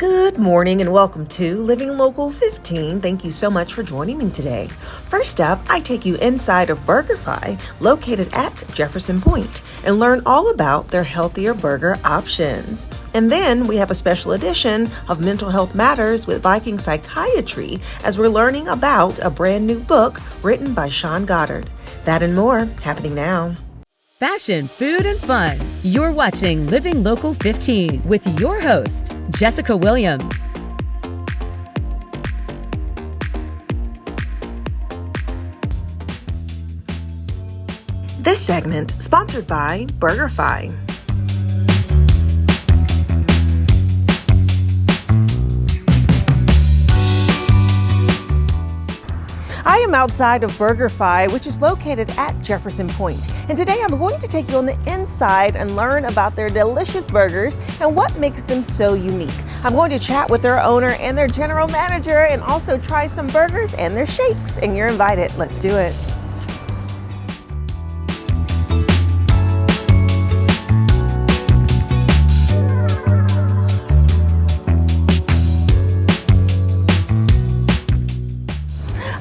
Good morning and welcome to Living Local 15. Thank you so much for joining me today. First up, I take you inside of BurgerFi, located at Jefferson Pointe, and learn all about their healthier burger options. And then we have a special edition of Mental Health Matters with Viking Psychiatry as we're learning about a brand new book written by Sean Goddard. That and more happening now. Fashion, food, and fun. You're watching Living Local 15 with your host, Jessica Williams. This segment sponsored by BurgerFi. I am outside of BurgerFi, which is located at Jefferson Pointe. And today I'm going to take you on the inside and learn about their delicious burgers and what makes them so unique. I'm going to chat with their owner and their general manager and also try some burgers and their shakes. And you're invited. Let's do it.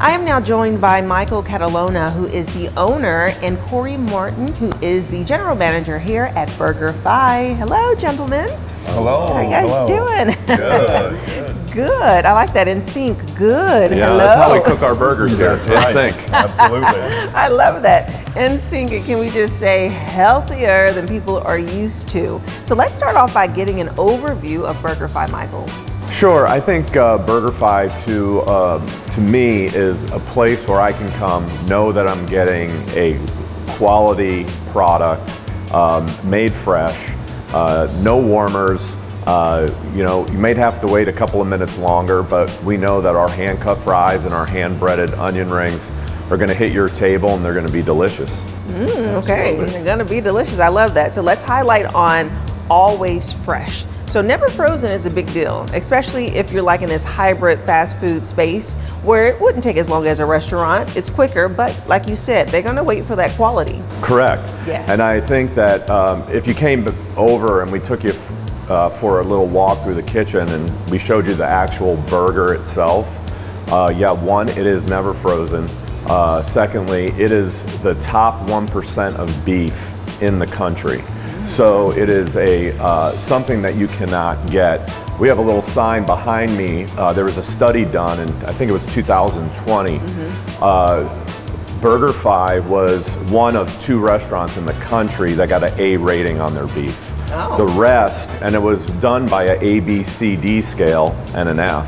I am now joined by Michael Catalona, who is the owner, and Corey Martin, who is the general manager here at BurgerFi. Hello, gentlemen. Hello. How are you guys doing? Good. Good. I like that. In sync. Good. Yeah, Hello. that's how we cook our burgers here. That's right. In sync. Absolutely. I love that. In sync, can we just say healthier than people are used to? So let's start off by getting an overview of BurgerFi, Michael. Sure, I think BurgerFi to me is a place where I can come, know that I'm getting a quality product, made fresh, no warmers. You may have to wait a couple of minutes longer, but we know that our hand-cut fries and our hand-breaded onion rings are going to hit your table and they're going to be delicious. Okay, they're going to be delicious. I love that. So let's highlight on always fresh. So never frozen is a big deal, especially if you're like in this hybrid fast food space where it wouldn't take as long as a restaurant. It's quicker, but like you said, they're gonna wait for that quality. Correct. Yes. And I think that if you came over and we took you for a little walk through the kitchen and we showed you the actual burger itself, one, it is never frozen. Secondly, it is the top 1% of beef in the country. So it is something that you cannot get. We have a little sign behind me. There was a study done, and I think it was 2020. BurgerFi was one of 2 restaurants in the country that got an A rating on their beef. Oh. The rest, and it was done by a A, B, C, D scale and an F.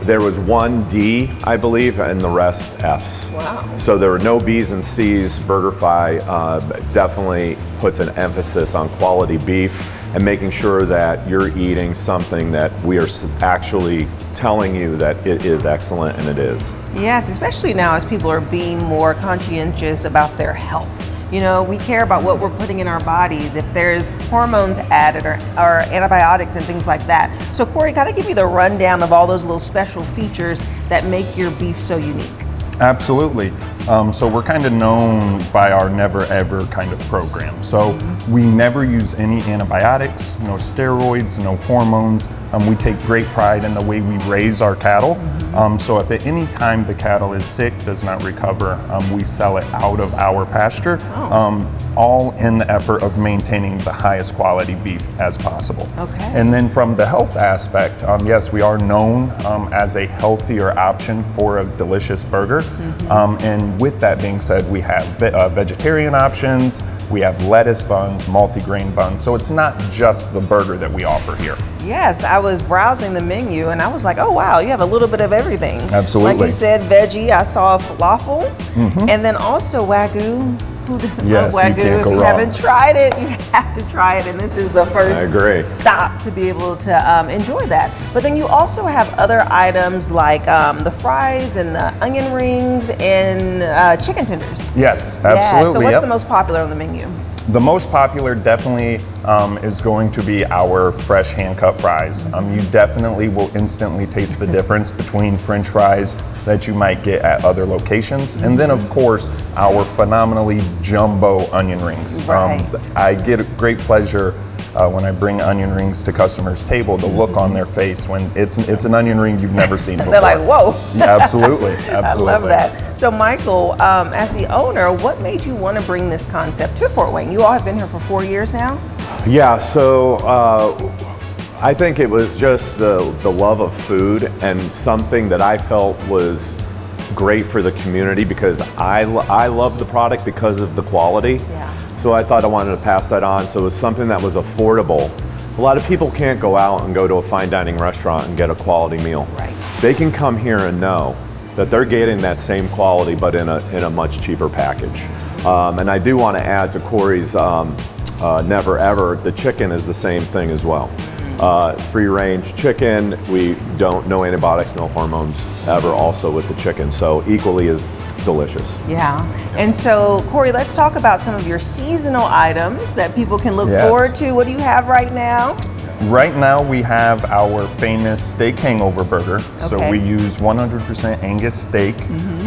There was 1 D, I believe, and the rest Fs. Wow. So there were no B's and C's. BurgerFi definitely puts an emphasis on quality beef and making sure that you're eating something that we are actually telling you that it is excellent, and it is. Yes, especially now as people are being more conscientious about their health. You know, we care about what we're putting in our bodies, if there's hormones added or antibiotics and things like that. So Corey, gotta give you the rundown of all those little special features that make your beef so unique. Absolutely. So we're kind of known by our never ever kind of program. So we never use any antibiotics, no steroids, no hormones. We take great pride in the way we raise our cattle. So if at any time the cattle is sick, does not recover, we sell it out of our pasture, all in the effort of maintaining the highest quality beef as possible. Okay. And then from the health aspect, yes, we are known as a healthier option for a delicious burger. And with that being said, we have vegetarian options, we have lettuce buns, multigrain buns, so it's not just the burger that we offer here. Yes, I was browsing the menu and I was like, oh wow, you have a little bit of everything. Absolutely. Like you said, veggie, I saw falafel, and then also Wagyu. Who doesn't Yes, love you Wagyu? can't If go you wrong. haven't tried it, you have to try it, and this is the first I agree. stop to be able to enjoy that. But then you also have other items like the fries and the onion rings and chicken tenders. Yes, Yeah, absolutely. so what's Yep. the most popular on the menu? The most popular definitely is going to be our fresh hand-cut fries. You definitely will instantly taste the difference between French fries that you might get at other locations. And then of course, our phenomenally jumbo onion rings. Right. I get great pleasure when I bring onion rings to customers' table, the look on their face when it's an onion ring you've never seen before. They're like, whoa. Yeah, absolutely, absolutely. I love that. So Michael, as the owner, what made you want to bring this concept to Fort Wayne? You all have been here for 4 years now? Yeah, so I think it was just the love of food and something that I felt was great for the community because I love the product because of the quality. Yeah. So I thought I wanted to pass that on. So it was something that was affordable. A lot of people can't go out and go to a fine dining restaurant and get a quality meal. Right. They can come here and know that they're getting that same quality but in a much cheaper package. And I do want to add to Corey's never ever, the chicken is the same thing as well. Free range chicken, we don't, no antibiotics, no hormones ever also with the chicken, so equally as delicious. Yeah, and so Corey, let's talk about some of your seasonal items that people can look Yes. forward to. What do you have right now? Right now we have our famous steak hangover burger. So Okay. we use 100% Angus steak.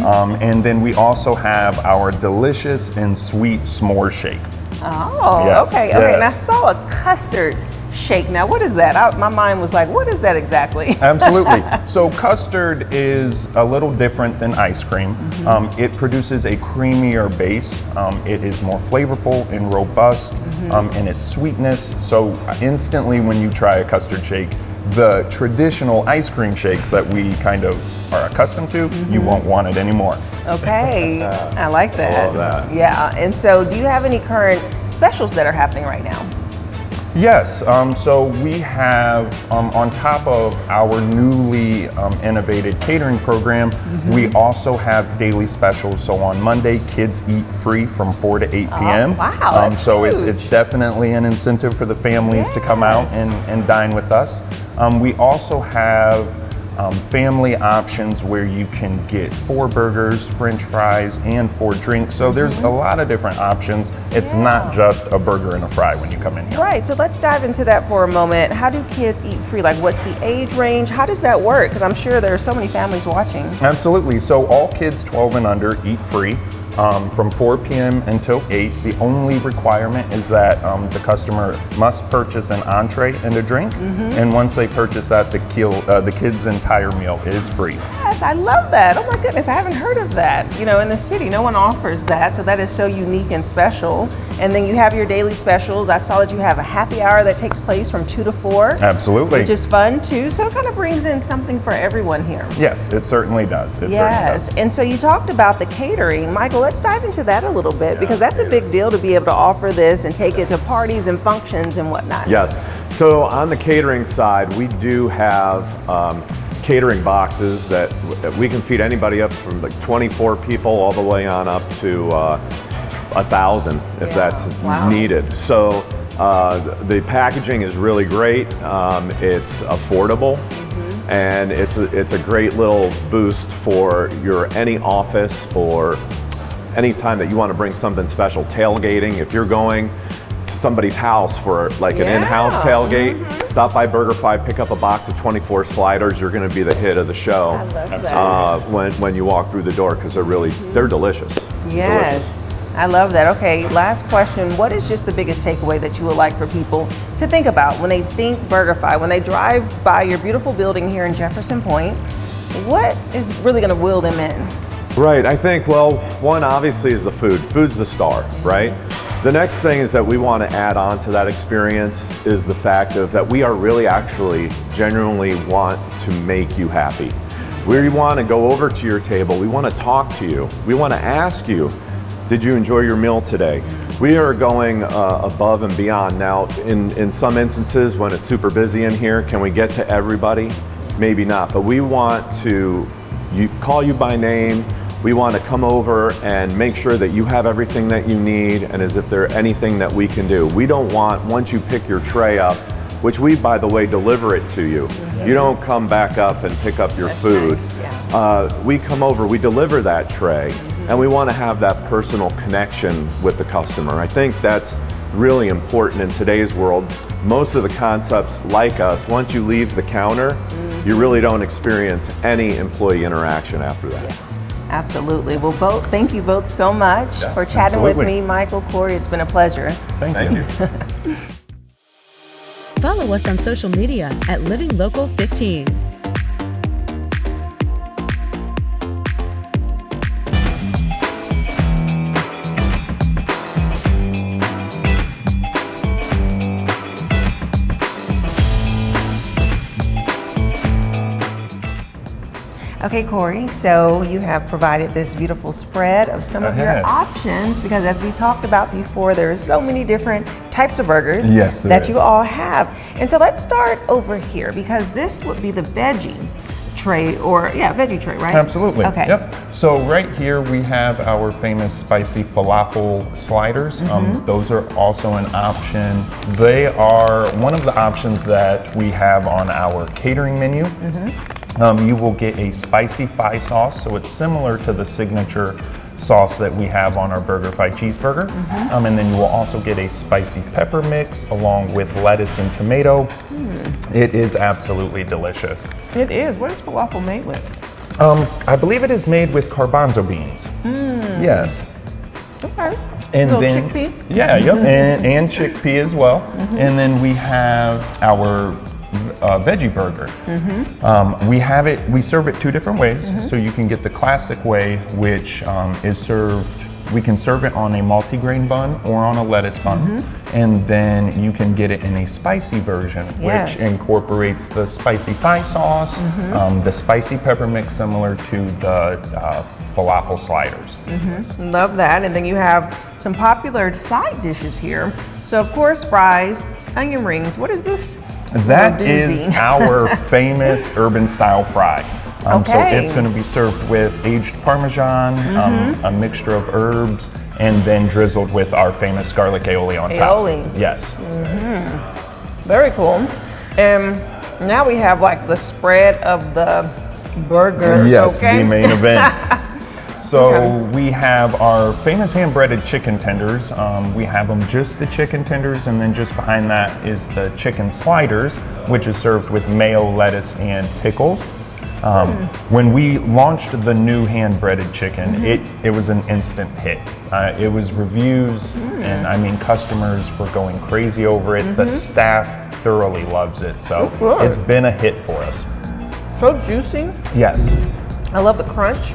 And then we also have our delicious and sweet s'more shake. Oh, Yes, okay, okay. And I yes. saw a custard shake. Now, what is that? My mind was like, what is that exactly? Absolutely. So custard is a little different than ice cream. It produces a creamier base. It is more flavorful and robust in its sweetness. So instantly when you try a custard shake, the traditional ice cream shakes that we kind of are accustomed to, you won't want it anymore. Okay, I like that. I love that. Yeah, and so do you have any current specials that are happening right now? Yes, so we have, on top of our newly innovated catering program, we also have daily specials. So on Monday, kids eat free from 4 to 8 p.m. wow, that's so huge. it's definitely an incentive for the families to come out and dine with us. We also have family options where you can get 4 burgers, French fries, and 4 drinks. So there's a lot of different options. It's not just a burger and a fry when you come in here. Right, so let's dive into that for a moment. How do kids eat free? Like, what's the age range? How does that work? Because I'm sure there are so many families watching. Absolutely. So all kids 12 and under eat free from 4 p.m. until 8. The only requirement is that the customer must purchase an entree and a drink. And once they purchase that, the kids' entire meal is free. Yes, I love that. Oh my goodness, I haven't heard of that. You know, in the city, no one offers that, so that is so unique and special. And then you have your daily specials. I saw that you have a happy hour that takes place from 2 to 4. Absolutely. Which is fun too, so it kind of brings in something for everyone here. Yes, it certainly does. It certainly Yes, does. and so you talked about the catering. Michael, let's dive into that a little bit because that's a big deal to be able to offer this and take it to parties and functions and whatnot. Yes, so on the catering side, we do have catering boxes that we can feed anybody up from like 24 people all the way on up to 1,000 if that's needed. So the packaging is really great. It's affordable. And it's a great little boost for any office or any time that you want to bring something special. Tailgating, if you're going to somebody's house for like an in-house tailgate, stop by BurgerFi, pick up a box of 24 sliders. You're going to be the hit of the show. I love that. When you walk through the door because they're delicious. Yes. I love that. Okay, last question. What is just the biggest takeaway that you would like for people to think about when they think BurgerFi, when they drive by your beautiful building here in Jefferson Pointe? What is really going to will them in? Right, I think, well, one obviously is the food. Food's the star, right? The next thing is that we want to add on to that experience is the fact of that we are really actually genuinely want to make you happy. We want to go over to your table. We want to talk to you. We want to ask you, did you enjoy your meal today? We are going above and beyond. Now, in some instances, when it's super busy in here, can we get to everybody? Maybe not, but we want to call you by name. We want to come over and make sure that you have everything that you need and as if there's anything that we can do. We don't want, once you pick your tray up, which we, by the way, deliver it to you. You don't come back up and pick up your food. We come over, we deliver that tray, and we want to have that personal connection with the customer. I think that's really important in today's world. Most of the concepts like us, once you leave the counter, you really don't experience any employee interaction after that. Absolutely. Well, thank you both so much for chatting with me, Michael, Corey. It's been a pleasure. Thank you. Follow us on social media at Living Local 15. Okay, Corey, so you have provided this beautiful spread of some of your Yes. options, because as we talked about before, there are so many different types of burgers Yes, there that is. you all have. And so let's start over here, because this would be the veggie tray, or veggie tray, right? Absolutely. Okay. Yep. So right here we have our famous spicy falafel sliders. Those are also an option. They are one of the options that we have on our catering menu. You will get a spicy Fi sauce, so it's similar to the signature sauce that we have on our BurgerFi cheeseburger. And then you will also get a spicy pepper mix along with lettuce and tomato. It is absolutely delicious. It is. What is falafel made with? I believe it is made with garbanzo beans. Yes. Okay. And little then chickpea. Yeah, yep, and chickpea as well. And then we have our veggie burger. We serve it two different ways. So you can get the classic way, which is served, we can serve it on a multigrain bun or on a lettuce bun. And then you can get it in a spicy version, Yes. which incorporates the spicy Fi sauce, the spicy pepper mix similar to the falafel sliders. Love that. And then you have some popular side dishes here. So of course, fries, onion rings. What is this? That Little is doozy. our famous urban style fry. So Okay. it's going to be served with aged Parmesan, a mixture of herbs, and then drizzled with our famous garlic aioli on Aioli. top. Yes. Very cool. And now we have like the spread of the burgers. Yes, okay? the main event. So Okay. we have our famous hand-breaded chicken tenders. We have them just the chicken tenders, and then just behind that is the chicken sliders, which is served with mayo, lettuce, and pickles. When we launched the new hand-breaded chicken, it was an instant hit. It was reviews, and I mean, customers were going crazy over it. The staff thoroughly loves it, so good. it's been a hit for us. So juicy. Yes. I love the crunch.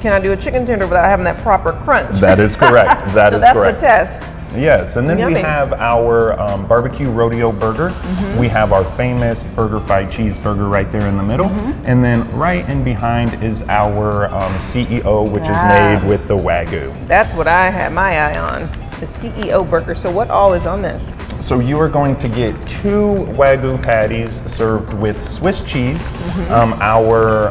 Can I do a chicken tender without having that proper crunch? That is correct. That So is that's correct. the test. Yes, and then Yummy. we have our barbecue rodeo burger. We have our famous BurgerFi cheeseburger right there in the middle. And then right in behind is our CEO, which is made with the Wagyu. That's what I had my eye on, the CEO burger. So what all is on this? So you are going to get 2 Wagyu patties served with Swiss cheese, our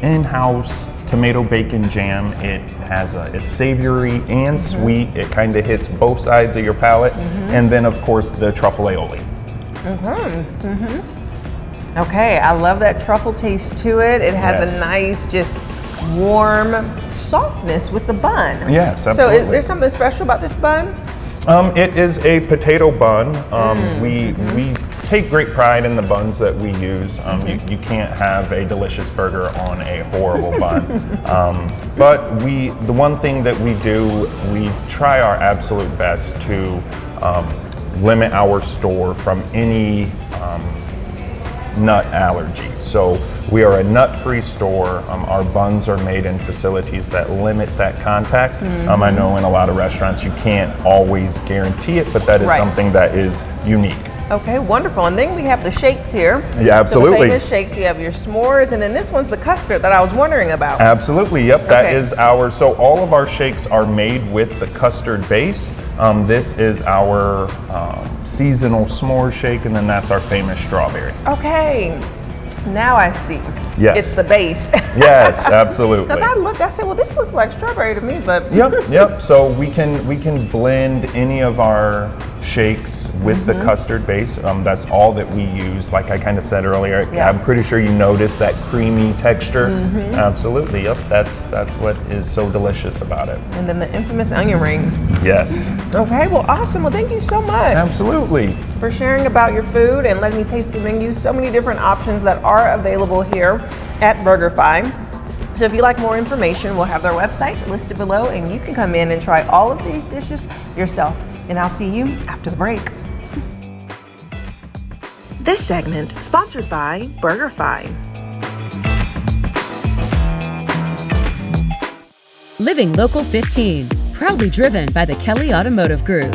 in-house tomato bacon jam. It has it's savory and sweet. It kind of hits both sides of your palate. And then of course the truffle aioli. Okay, I love that truffle taste to it. It has Yes. a nice, just warm softness with the bun. Yes, So absolutely. is there something special about this bun? It is a potato bun. We take great pride in the buns that we use. You can't have a delicious burger on a horrible bun. But the one thing that we do, we try our absolute best to limit our store from any nut allergy. So we are a nut-free store. Our buns are made in facilities that limit that contact. I know in a lot of restaurants you can't always guarantee it, but that is Right. something that is unique. Okay, wonderful. And then we have the shakes here. Yeah, absolutely. So the famous shakes, you have your s'mores, and then this one's the custard that I was wondering about. Absolutely, yep, that Okay. is so all of our shakes are made with the custard base. This is our seasonal s'more shake, and then that's our famous strawberry. Okay, now I see. Yes. It's the base. Yes, absolutely. Because I said, well, this looks like strawberry to me, but Yep. So we can blend any of our shakes with the custard base. That's all that we use. Like I kind of said earlier, Yeah. I'm pretty sure you noticed that creamy texture. Absolutely. Yep. That's what is so delicious about it. and then the infamous onion ring. Yes. Okay, well, awesome. Well, thank you so much Absolutely. for sharing about your food and letting me taste the menu. So many different options that are available here at BurgerFi. So if you'd like more information, we'll have their website listed below, and you can come in and try all of these dishes yourself. And I'll see you after the break. This segment sponsored by BurgerFi. Living Local 15, proudly driven by the Kelly Automotive Group.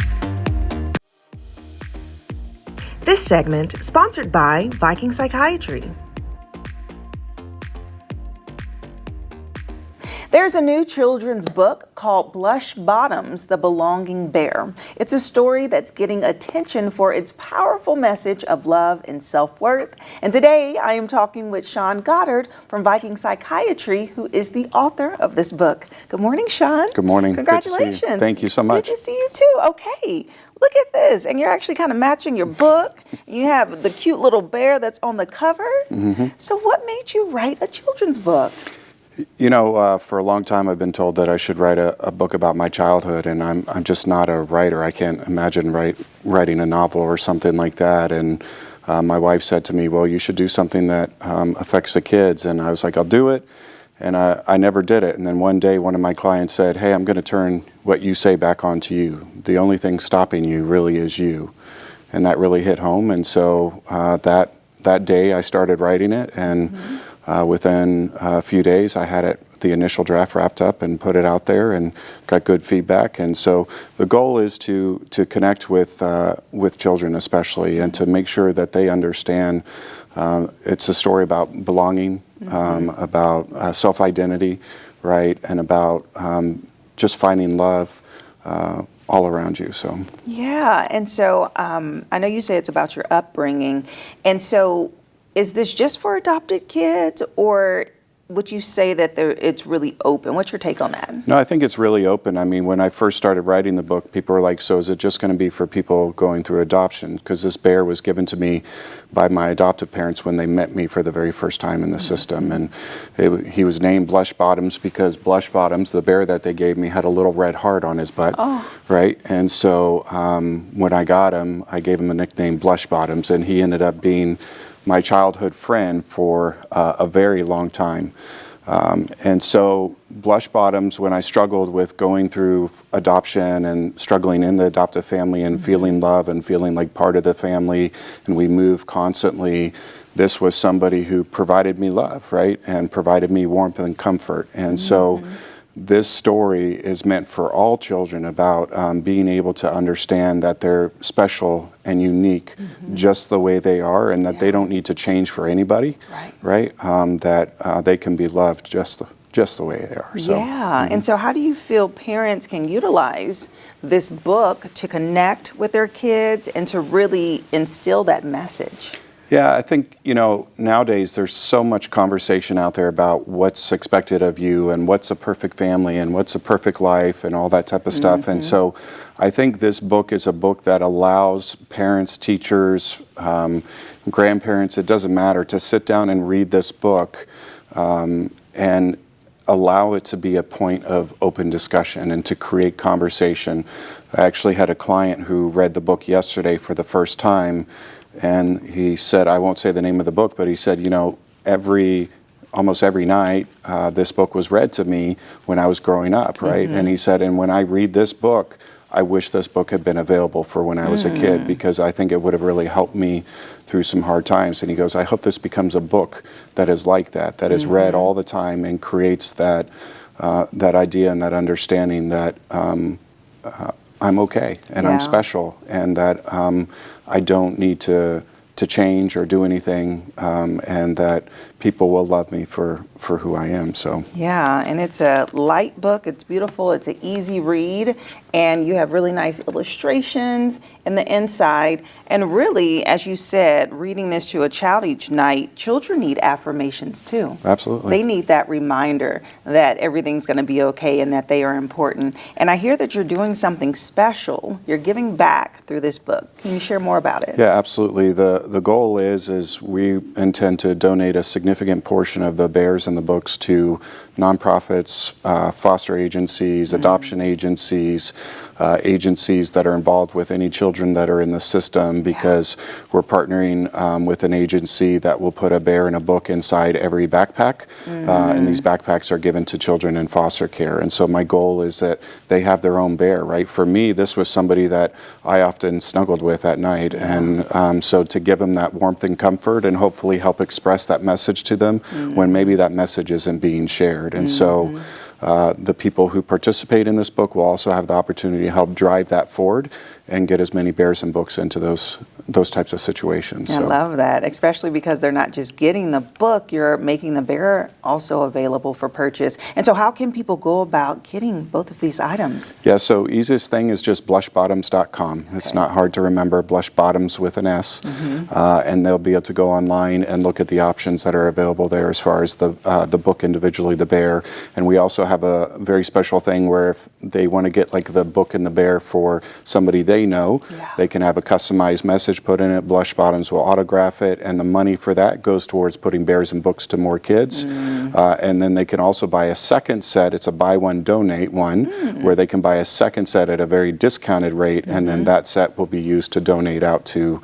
This segment sponsored by Viking Psychiatry. There's a new children's book called Blush Bottoms, The Belonging Bear. It's a story that's getting attention for its powerful message of love and self-worth. And today I am talking with Sean Goddard from Viking Psychiatry, who is the author of this book. Good morning, Sean. Good morning. Congratulations. Good to see you. Thank you so much. Good to see you too. Okay. Look at this. And you're actually kind of matching your book. You have the cute little bear that's on the cover. Mm-hmm. So what made you write a children's book? You know, for a long time I've been told that I should write a book about my childhood, and I'm just not a writer. I can't imagine writing a novel or something like that. And my wife said to me, well, you should do something that affects the kids. And I was like, I'll do it. And I never did it. And then one day one of my clients said, hey, I'm going to turn what you say back onto you. The only thing stopping you really is you. And that really hit home. And so that day I started writing it, and within a few days I had the initial draft wrapped up and put it out there and got good feedback. And so the goal is to connect with children especially, and to make sure that they understand it's a story about belonging, about self-identity, right, and about just finding love all around you. So yeah, and so I know you say it's about your upbringing, and so is this just for adopted kids, or would you say that it's really open? What's your take on that? No, I think it's really open. I mean, when I first started writing the book, people were like, so is it just going to be for people going through adoption? Because this bear was given to me by my adoptive parents when they met me for the very first time in the system. And he was named Blush Bottoms because Blush Bottoms, the bear that they gave me, had a little red heart on his butt, right? And so when I got him, I gave him a nickname, Blush Bottoms, and he ended up being my childhood friend for a very long time. And so Blush Bottoms, when I struggled with going through adoption and struggling in the adoptive family and feeling love and feeling like part of the family, and we move constantly, this was somebody who provided me love, right? And provided me warmth and comfort. And so this story is meant for all children, about being able to understand that they're special and unique just the way they are, and that they don't need to change for anybody, right? That they can be loved just the way they are. So, and so how do you feel parents can utilize this book to connect with their kids and to really instill that message? Yeah, I think, you know, nowadays there's so much conversation out there about what's expected of you and what's a perfect family and what's a perfect life and all that type of stuff. And so I think this book is a book that allows parents, teachers, grandparents, it doesn't matter, to sit down and read this book and allow it to be a point of open discussion and to create conversation. I actually had a client who read the book yesterday for the first time. And he said, I won't say the name of the book, but he said, you know, almost every night, this book was read to me when I was growing up, right? And he said, and when I read this book, I wish this book had been available for when I was a kid, because I think it would have really helped me through some hard times. And he goes, I hope this becomes a book that is like that is read all the time and creates that idea and that understanding that I'm okay and I'm special, and that I don't need to change or do anything, and that people will love me for who I am. So yeah, and it's a light book. It's beautiful. It's an easy read, and you have really nice illustrations in the inside. And really, as you said, reading this to a child each night, children need affirmations too. Absolutely. They need that reminder that everything's going to be okay and that they are important. And I hear that you're doing something special. You're giving back through this book. Can you share more about it? Yeah, absolutely. The goal is we intend to donate a significant portion of the bears in the books to nonprofits, foster agencies, adoption agencies, agencies that are involved with any children that are in the system, because we're partnering with an agency that will put a bear and a book inside every backpack, and these backpacks are given to children in foster care. And so my goal is that they have their own bear, right? For me, this was somebody that I often snuggled with at night, and so to give them that warmth and comfort and hopefully help express that message to them when maybe that message isn't being shared. And so the people who participate in this book will also have the opportunity to help drive that forward and get as many bears and books into those types of situations. I love that, especially because they're not just getting the book, you're making the bear also available for purchase. And so how can people go about getting both of these items? Yeah, so easiest thing is just blushbottoms.com. It's not hard to remember, Blush Bottoms with an S. And they'll be able to go online and look at the options that are available there as far as the book individually, the bear. And we also have a very special thing where if they want to get like the book and the bear for somebody they know, they can have a customized message put in it. Blush Bottoms will autograph it, and the money for that goes towards putting bears and books to more kids. And then they can also buy a second set. It's a buy one, donate one, where they can buy a second set at a very discounted rate, and then that set will be used to donate out to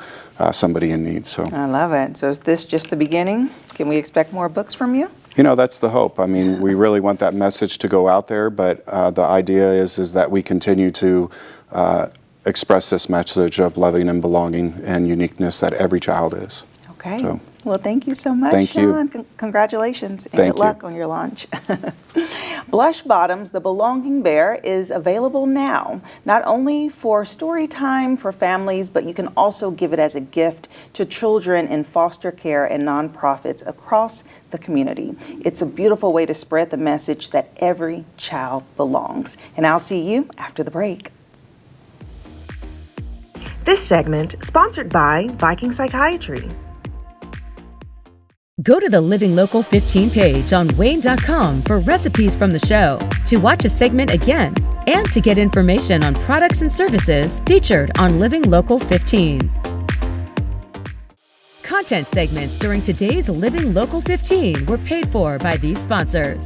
somebody in need. So I love it. So is this just the beginning? Can we expect more books from you? You know, that's the hope. I mean, we really want that message to go out there, but the idea is that we continue to express this message of loving and belonging and uniqueness that every child is. Okay. So, well, thank you so much, thank you. Sean. Congratulations and Thank good luck on your launch. Blush Bottoms, the Belonging Bear, is available now, not only for story time for families, but you can also give it as a gift to children in foster care and nonprofits across the community. It's a beautiful way to spread the message that every child belongs. And I'll see you after the break. This segment sponsored by Viking Psychiatry. Go to the Living Local 15 page on WANE.com for recipes from the show, to watch a segment again, and to get information on products and services featured on Living Local 15. Content segments during today's Living Local 15 were paid for by these sponsors.